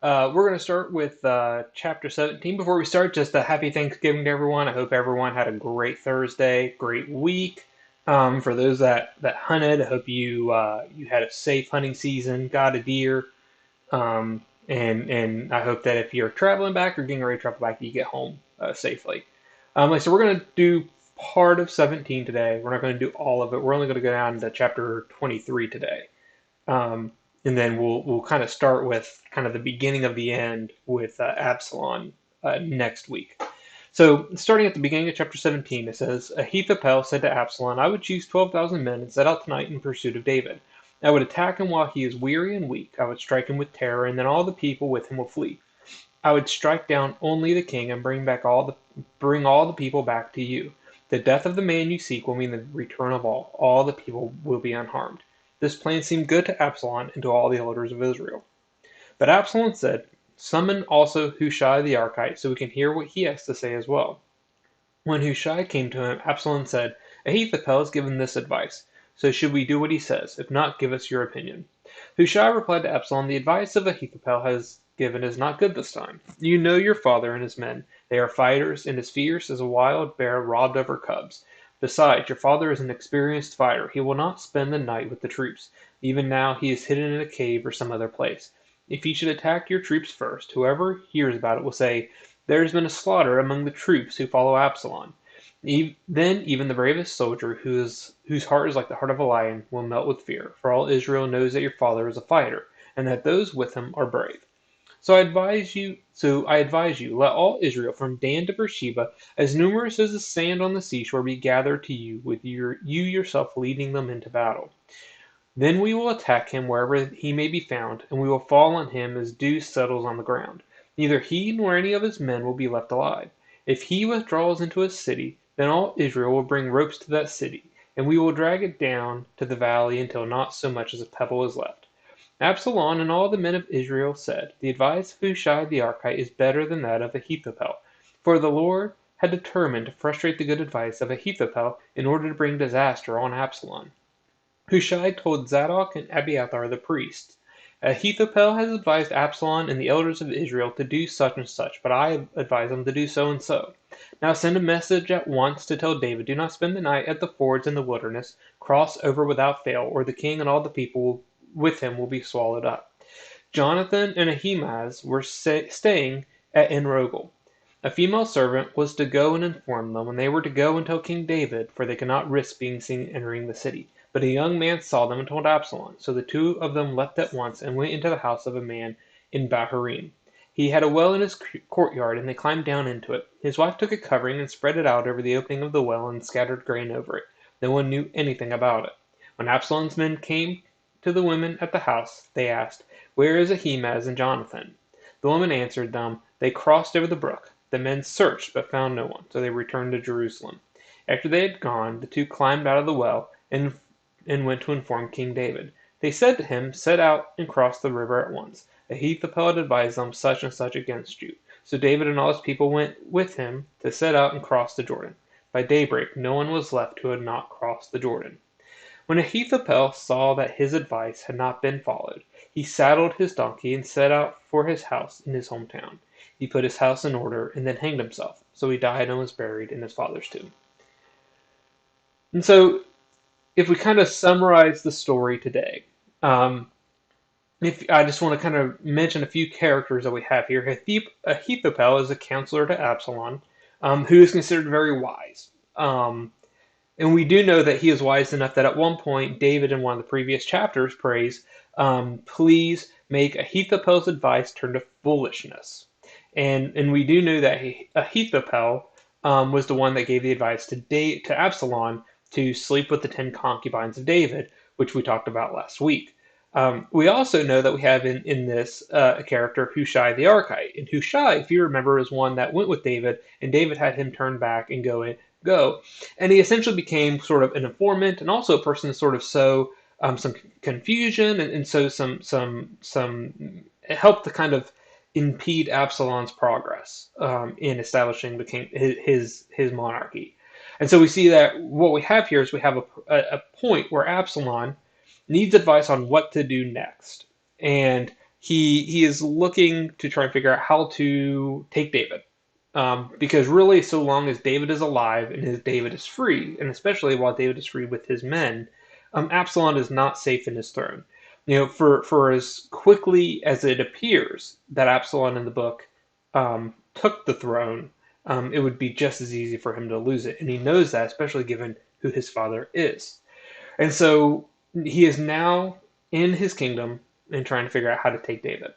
We're going to start with chapter 17. Before we start, just a happy Thanksgiving to everyone. I hope everyone had a great Thursday, great week. For those that hunted, I hope you had a safe hunting season, got a deer, and I hope that if you're traveling back or getting ready to travel back, you get home safely. So we're going to do part of 17 today. We're not going to do all of it. We're only going to go down to chapter 23 today. Um, and then we'll kind of start with kind of the beginning of the end with Absalom next week. So starting at the beginning of chapter 17, it says, Ahithophel said to Absalom, I would choose 12,000 men and set out tonight in pursuit of David. I would attack him while he is weary and weak. I would strike him with terror, and then all the people with him will flee. I would strike down only the king and bring all the people back to you. The death of the man you seek will mean the return of all. All the people will be unharmed. This plan seemed good to Absalom and to all the elders of Israel. But Absalom said, Summon also Hushai the Archite, so we can hear what he has to say as well. When Hushai came to him, Absalom said, Ahithophel has given this advice, so should we do what he says? If not, give us your opinion. Hushai replied to Absalom, The advice of Ahithophel has given is not good this time. You know your father and his men. They are fighters and as fierce as a wild bear robbed of her cubs. Besides, your father is an experienced fighter. He will not spend the night with the troops. Even now he is hidden in a cave or some other place. If he should attack your troops first, whoever hears about it will say, There has been a slaughter among the troops who follow Absalom. Then even the bravest soldier, whose heart is like the heart of a lion, will melt with fear, for all Israel knows that your father is a fighter, and that those with him are brave. So I advise you, let all Israel from Dan to Beersheba, as numerous as the sand on the seashore, be gathered to you, with you yourself leading them into battle. Then we will attack him wherever he may be found, and we will fall on him as dew settles on the ground. Neither he nor any of his men will be left alive. If he withdraws into a city, then all Israel will bring ropes to that city, and we will drag it down to the valley until not so much as a pebble is left. Absalom and all the men of Israel said, The advice of Hushai the Archite is better than that of Ahithophel, for the Lord had determined to frustrate the good advice of Ahithophel in order to bring disaster on Absalom. Hushai told Zadok and Abiathar the priests, Ahithophel has advised Absalom and the elders of Israel to do such and such, but I advise them to do so and so. Now send a message at once to tell David, Do not spend the night at the fords in the wilderness. Cross over without fail, or the king and all the people with him will be swallowed up. Jonathan and Ahimaaz were staying at En-Rogel. A female servant was to go and inform them, and they were to go and tell King David, for they could not risk being seen entering the city. But a young man saw them and told Absalom. So the two of them left at once and went into the house of a man in Bahurim. He had a well in his courtyard, and they climbed down into it. His wife took a covering and spread it out over the opening of the well and scattered grain over it. No one knew anything about it. When Absalom's men came to the women at the house, they asked, Where is Ahimaaz and Jonathan? The woman answered them, They crossed over the brook. The men searched, but found no one, so they returned to Jerusalem. After they had gone, the two climbed out of the well and went to inform King David. They said to him, Set out and cross the river at once. Ahithophel had advised them such and such against you. So David and all his people went with him to set out and cross the Jordan. By daybreak no one was left who had not crossed the Jordan. When Ahithophel saw that his advice had not been followed, he saddled his donkey and set out for his house in his hometown. He put his house in order and then hanged himself. So he died and was buried in his father's tomb. And so if we kind of summarize the story today, if I just want to kind of mention a few characters that we have here. Ahithophel is a counselor to Absalom, who is considered very wise. And we do know that he is wise enough that at one point, David in one of the previous chapters prays, please make Ahithophel's advice turn to foolishness. And we do know that Ahithophel was the one that gave the advice to Absalom to sleep with the 10 concubines of David, which we talked about last week. We also know that we have in this a character, Hushai the Archite. And Hushai, if you remember, is one that went with David, and David had him turn back and go. And he essentially became sort of an informant and also a person to sort of sow some confusion and so some it helped to kind of impede Absalom's progress in establishing the king his monarchy. And so we see that what we have here is we have a point where Absalom needs advice on what to do next. And he is looking to try and figure out how to take David. Because really, so long as David is alive and his David is free, and especially while David is free with his men, Absalom is not safe in his throne. For as quickly as it appears that Absalom in the book took the throne, it would be just as easy for him to lose it, and he knows that, especially given who his father is. And so he is now in his kingdom and trying to figure out how to take David.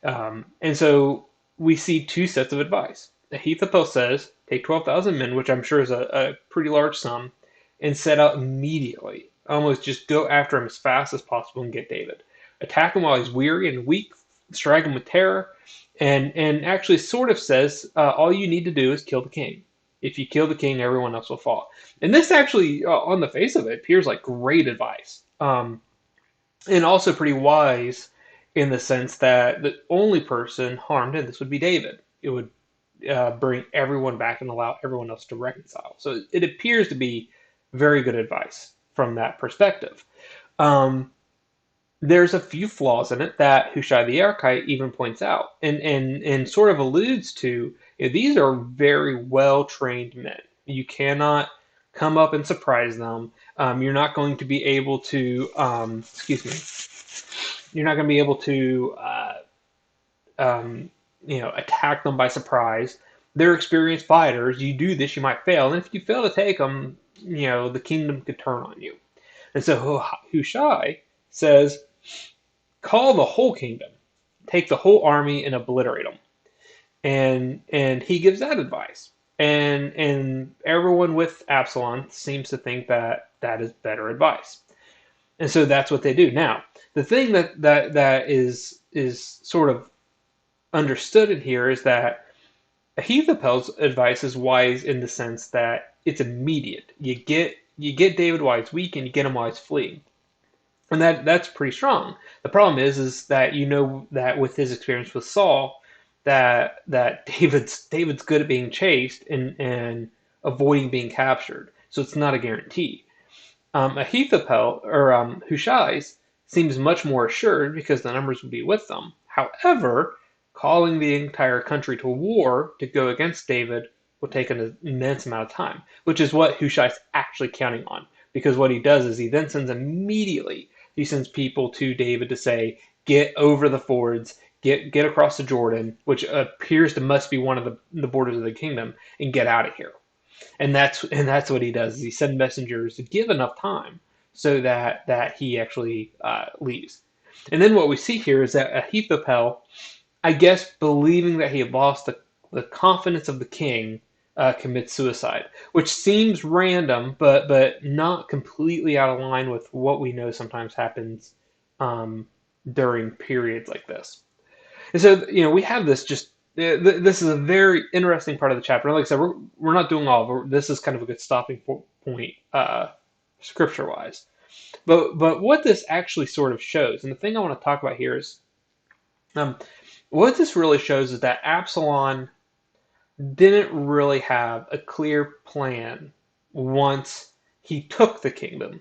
And so we see two sets of advice. Ahithophel says, take 12,000 men, which I'm sure is a pretty large sum, and set out immediately. Almost just go after him as fast as possible and get David. Attack him while he's weary and weak, strike him with terror, and actually sort of says, all you need to do is kill the king. If you kill the king, everyone else will fall. And this actually, on the face of it, appears like great advice. And also pretty wise in the sense that the only person harmed in this would be David. It would bring everyone back and allow everyone else to reconcile. So it appears to be very good advice from that perspective. Um, there's a few flaws in it that Hushai the Archite even points out and sort of alludes to. These are very well trained men. You cannot come up and surprise them. You're not going to be able to, excuse me, you're not going to be able to, attack them by surprise. They're experienced fighters. You do this, you might fail. And if you fail to take them, the kingdom could turn on you. And so Hushai says, call the whole kingdom, take the whole army and obliterate them. And he gives that advice. And everyone with Absalom seems to think that that is better advice. And so that's what they do. Now, the thing that is sort of understood in here is that Ahithophel's advice is wise in the sense that it's immediate. You get David while he's weak, and you get him while he's fleeing, and that's pretty strong. The problem is that that with his experience with Saul, that David's good at being chased and avoiding being captured, so it's not a guarantee. Ahithophel or Hushai's seems much more assured because the numbers would be with them. However, calling the entire country to war to go against David will take an immense amount of time, which is what Hushai's actually counting on. Because what he does is he then he sends people to David to say, get over the fords, get across the Jordan, which appears to must be one of the borders of the kingdom, and get out of here. And that's what he does. Is he sends messengers to give enough time so that he actually leaves. And then what we see here is that Ahithophel, I guess, believing that he had lost the confidence of the king, commits suicide, which seems random, but not completely out of line with what we know sometimes happens during periods like this. And so, we have this just. This is a very interesting part of the chapter. Like I said, we're not doing all of it. This is kind of a good stopping point, scripture-wise. But what this actually sort of shows, and the thing I want to talk about here is, what this really shows is that Absalom didn't really have a clear plan once he took the kingdom.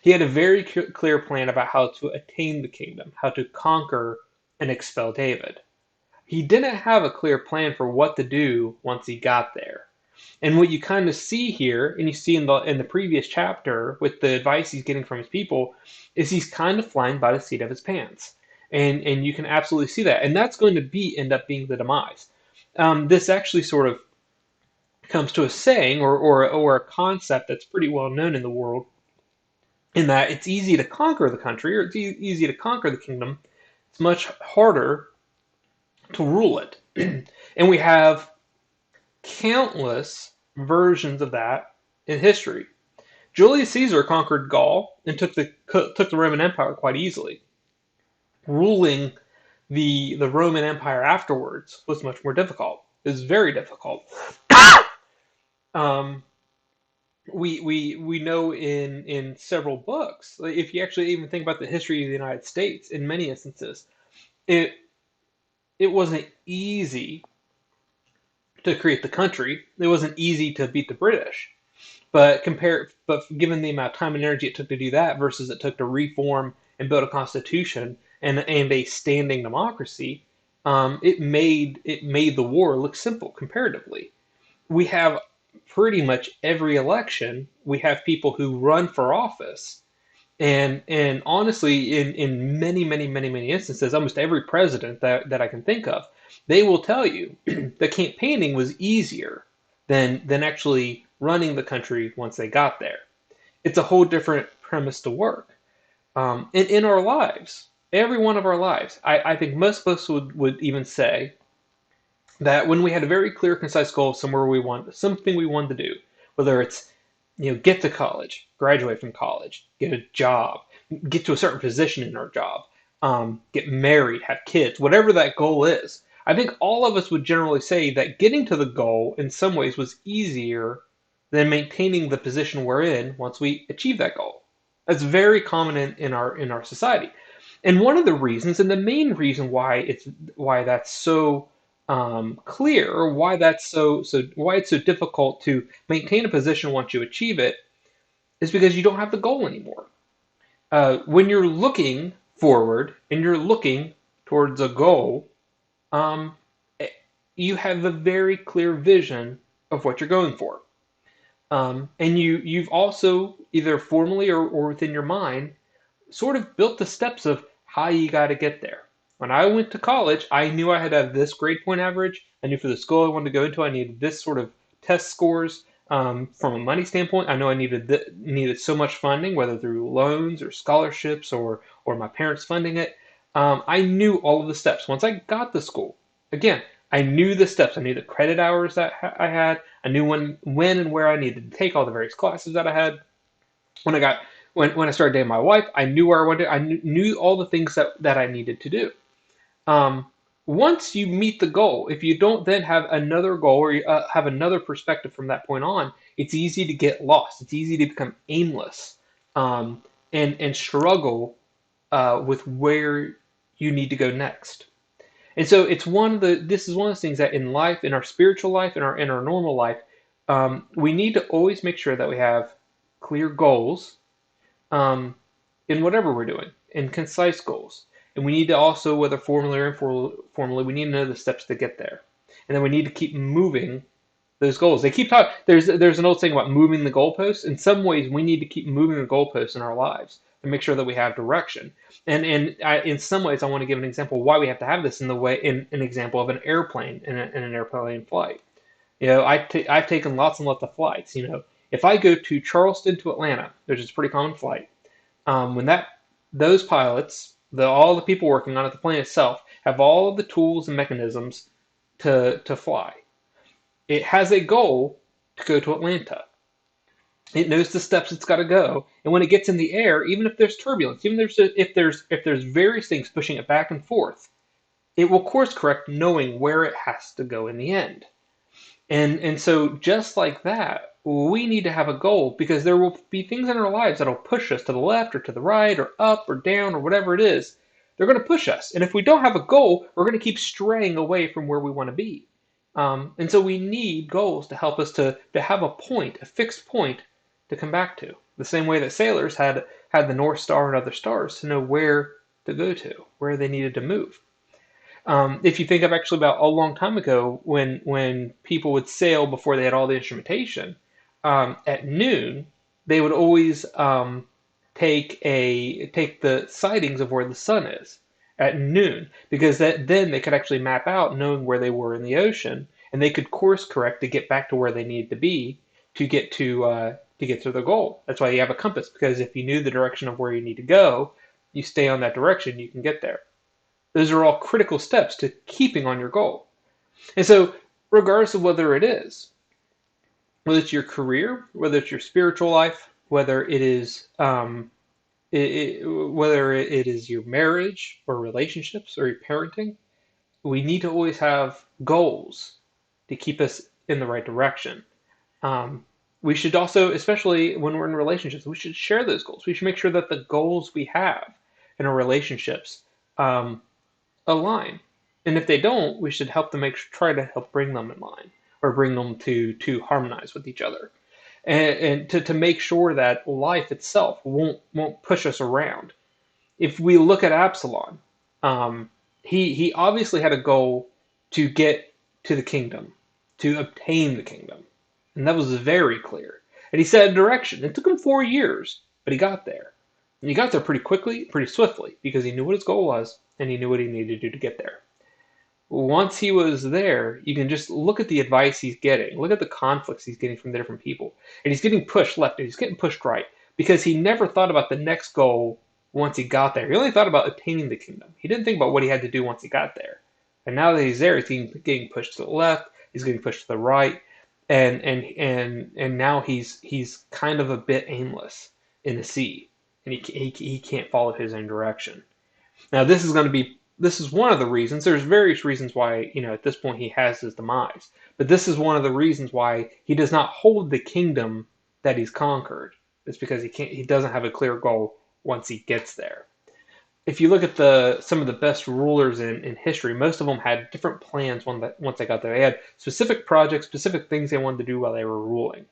He had a very clear plan about how to attain the kingdom, how to conquer and expel David. He didn't have a clear plan for what to do once he got there. And what you kind of see here, and you see in the previous chapter with the advice he's getting from his people, is he's kind of flying by the seat of his pants. And you can absolutely see that. And that's going to end up being the demise. This actually sort of comes to a saying or a concept that's pretty well known in the world, in that it's easy to conquer the country, or it's easy to conquer the kingdom. It's much harder to rule it. And we have countless versions of that in history. Julius Caesar conquered Gaul and took the Roman Empire quite easily. Ruling the Roman Empire afterwards was much more difficult. It was very difficult. We know in several books, if you actually even think about the history of the United States, in many instances, it wasn't easy to create the country. It wasn't easy to beat the British. But given the amount of time and energy it took to do that versus it took to reform and build a constitution and a standing democracy, it made the war look simple comparatively. We have pretty much every election, we have people who run for office. And honestly, in many instances, almost every president that I can think of, they will tell you that campaigning was easier than actually running the country once they got there. It's a whole different premise to work. In our lives, every one of our lives, I think most of us would even say that when we had a very clear, concise goal of somewhere we want, something we wanted to do, whether it's get to college, graduate from college, get a job, get to a certain position in our job, get married, have kids, whatever that goal is. I think all of us would generally say that getting to the goal in some ways was easier than maintaining the position we're in once we achieve that goal. That's very common in our society. And one of the reasons, and the main reason why that's so clear, or why that's why it's so difficult to maintain a position once you achieve it, is because you don't have the goal anymore. When you're looking forward and you're looking towards a goal, um, eh, you have a very clear vision of what you're going for. And you've also either formally or within your mind sort of built the steps of how you got to get there. When I went to college, I knew I had to have this grade point average. I knew for the school I wanted to go into, I needed this sort of test scores. From a money standpoint, I know I needed so much funding, whether through loans or scholarships or my parents funding it. I knew all of the steps. Once I got to school, again, I knew the steps. I knew the credit hours that I had. I knew when and where I needed to take all the various classes that I had. When I got when I started dating my wife, I knew where I wanted. I knew all the things that I needed to do. Um, Once you meet the goal, if you don't then have another goal, or have another perspective from that point on, it's easy to get lost. It's easy to become aimless, um, and struggle with where you need to go next. And so it's one of the this is one of the things that in life, in our spiritual life, in our normal life, we need to always make sure that we have clear goals, um, in whatever we're doing, in concise goals. And we need to also, whether formally or informally, we need to know the steps to get there. And then we need to keep moving those goals. They keep talking. There's an old saying about moving the goalposts. In some ways, we need to keep moving the goalposts in our lives to make sure that we have direction. And in some ways, I want to give an example why we have to have this in an example of an airplane in an airplane flight. I've taken lots and lots of flights. If I go to Charleston to Atlanta, which is a pretty common flight, when those pilots, all the people working on it, the plane itself, have all of the tools and mechanisms to fly. It has a goal to go to Atlanta. It knows the steps it's got to go, and when it gets in the air, even if there's turbulence, even if there's various things pushing it back and forth, it will course correct, knowing where it has to go in the end. And so just like that, we need to have a goal, because there will be things in our lives that'll push us to the left or to the right or up or down or whatever it is. They're going to push us. And if we don't have a goal, we're going to keep straying away from where we want to be. And so we need goals to help us to have a point, a fixed point to come back to. The same way that sailors had the North Star and other stars to know where to go to, where they needed to move. If you think of actually about a long time ago, when people would sail before they had all the instrumentation, at noon they would always take the sightings of where the sun is at noon, because then they could actually map out knowing where they were in the ocean, and they could course correct to get back to where they needed to be to get to their goal. That's why you have a compass, because if you knew the direction of where you need to go, you stay on that direction, you can get there. Those are all critical steps to keeping on your goal. And so, regardless of whether it's your career, whether it's your spiritual life, whether it is whether it is your marriage or relationships or your parenting, we need to always have goals to keep us in the right direction. Um, we should also, especially when we're in relationships, we should share those goals. We should make sure that the goals we have in our relationships um, align. And if they don't, we should try to help bring them in line, or bring them to harmonize with each other, and to make sure that life itself won't push us around. If we look at Absalom, Um, he obviously had a goal to get to the kingdom, to obtain the kingdom, and that was very clear. And he set a direction. It took him 4 years, but he got there. And he got there pretty quickly, pretty swiftly, because he knew what his goal was and he knew what he needed to do to get there. Once he was there, you can just look at the advice he's getting, look at the conflicts he's getting from the different people. And he's getting pushed left and he's getting pushed right because he never thought about the next goal once he got there. He only thought about attaining the kingdom. He didn't think about what he had to do once he got there. And now that he's there, he's getting pushed to the left, he's getting pushed to the right, and now he's kind of a bit aimless in the sea, and he can't follow his own direction. Now, this is one of the reasons. There's various reasons why, at this point he has his demise. But this is one of the reasons why he does not hold the kingdom that he's conquered. It's because he doesn't have a clear goal once he gets there. If you look at some of the best rulers in history, most of them had different plans once they got there. They had specific projects, specific things they wanted to do while they were ruling.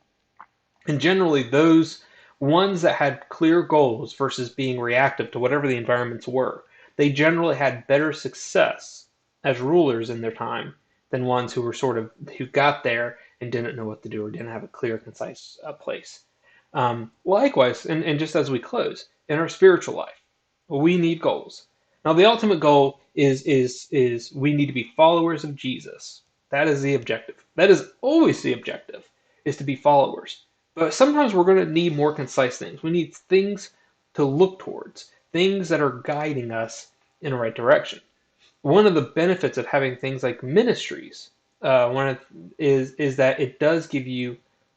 And generally, those ones that had clear goals versus being reactive to whatever the environments were, they generally had better success as rulers in their time than ones who got there and didn't know what to do or didn't have a clear, concise place. Likewise, and just as we close, in our spiritual life, we need goals. Now, the ultimate goal is we need to be followers of Jesus. That is the objective. That is always the objective, is to be followers. But sometimes we're going to need more concise things. We need things to look towards, things that are guiding us in the right direction. One of the benefits of having things like ministries, is that it does give you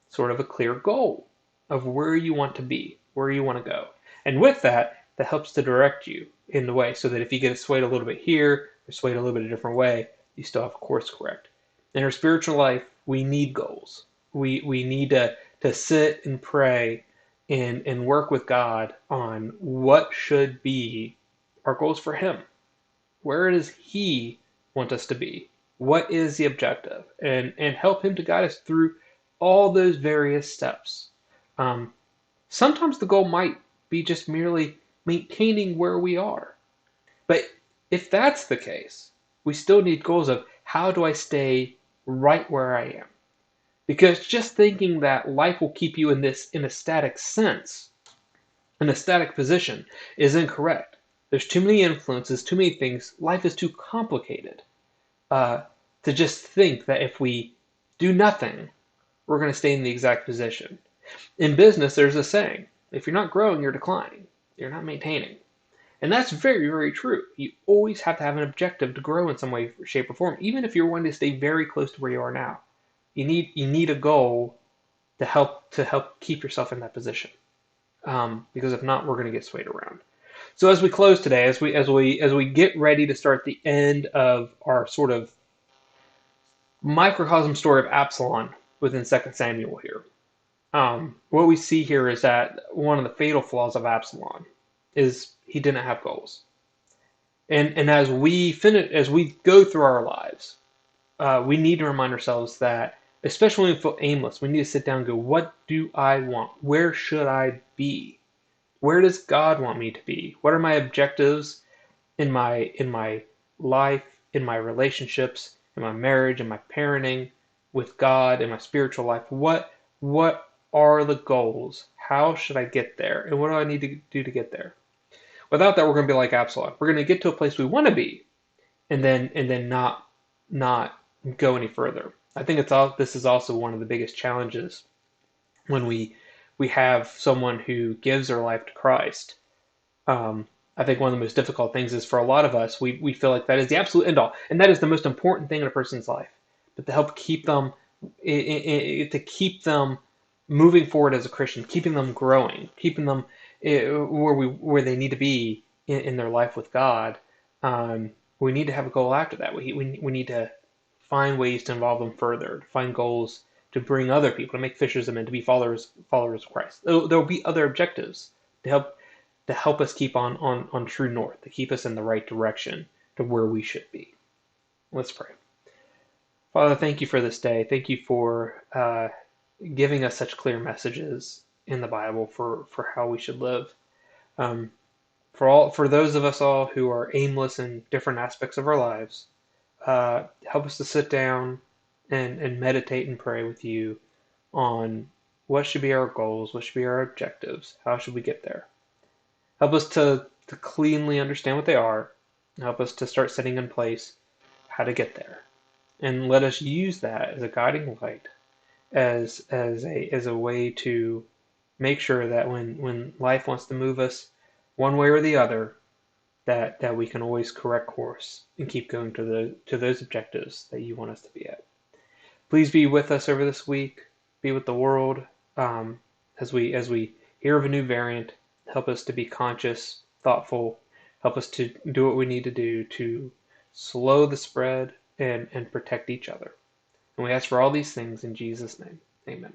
sort of a clear goal of where you want to be, where you want to go. And with that, that helps to direct you in the way so that if you get swayed a little bit here or swayed a little bit a different way, you still have a course correct. In our spiritual life, we need goals. We need to sit and pray and work with God on what should be our goals for Him. Where does He want us to be? What is the objective? And help Him to guide us through all those various steps. Um, Sometimes the goal might be just merely maintaining where we are. But if that's the case, we still need goals of how do I stay right where I am? Because just thinking that life will keep you in a static sense, in a static position, is incorrect. There's too many influences, too many things. Life is too complicated uh, to just think that if we do nothing, we're going to stay in the exact position. In business, there's a saying, if you're not growing, you're declining. You're not maintaining. And that's very, very true. You always have to have an objective to grow in some way, shape, or form, even if you're wanting to stay very close to where you are now. You need a goal to help keep yourself in that position. Because if not, we're going to get swayed around. So as we close today, as we get ready to start the end of our sort of microcosm story of Absalom within 2 Samuel here, what we see here is that one of the fatal flaws of Absalom is he didn't have goals. And as we go through our lives, we need to remind ourselves that, especially when we feel aimless, we need to sit down and go, what do I want? Where should I be? Where does God want me to be? What are my objectives in my life, in my relationships, in my marriage, in my parenting, with God, in my spiritual life? What are the goals? How should I get there? And what do I need to do to get there? Without that, we're going to be like Absalom. We're going to get to a place we want to be, and then not go any further. I think this is also one of the biggest challenges when we have someone who gives their life to Christ. I think one of the most difficult things is for a lot of us, we feel like that is the absolute end all, and that is the most important thing in a person's life. But to help keep them, to keep them moving forward as a Christian, keeping them growing, keeping them where they need to be in their life with God, we need to have a goal after that. We need to find ways to involve them further, to find goals to bring other people, to make fishers of men, to be followers of Christ. There will be other objectives to help us keep on true north, to keep us in the right direction to where we should be. Let's pray. Father, thank you for this day. Thank you for giving us such clear messages in the Bible for how we should live. Um, For those of us all who are aimless in different aspects of our lives, help us to sit down and meditate and pray with you on what should be our goals, what should be our objectives, how should we get there. Help us to cleanly understand what they are, and help us to start setting in place how to get there. And let us use that as a guiding light, as a way to make sure that when life wants to move us one way or the other, that we can always correct course and keep going to those objectives that you want us to be at. Please be with us over this week. Be with the world as we hear of a new variant. Help us to be conscious, thoughtful. Help us to do what we need to do to slow the spread and protect each other. And we ask for all these things in Jesus' name. Amen.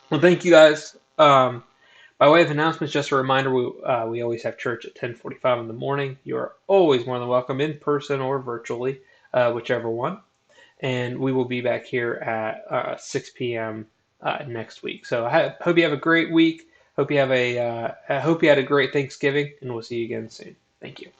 Well, thank you guys. By way of announcements, just a reminder, we always have church at 10:45 in the morning. You are always more than welcome in person or virtually, whichever one. And we will be back here at 6 p.m. Next week. So I hope you have a great week. I hope you had a great Thanksgiving, and we'll see you again soon. Thank you.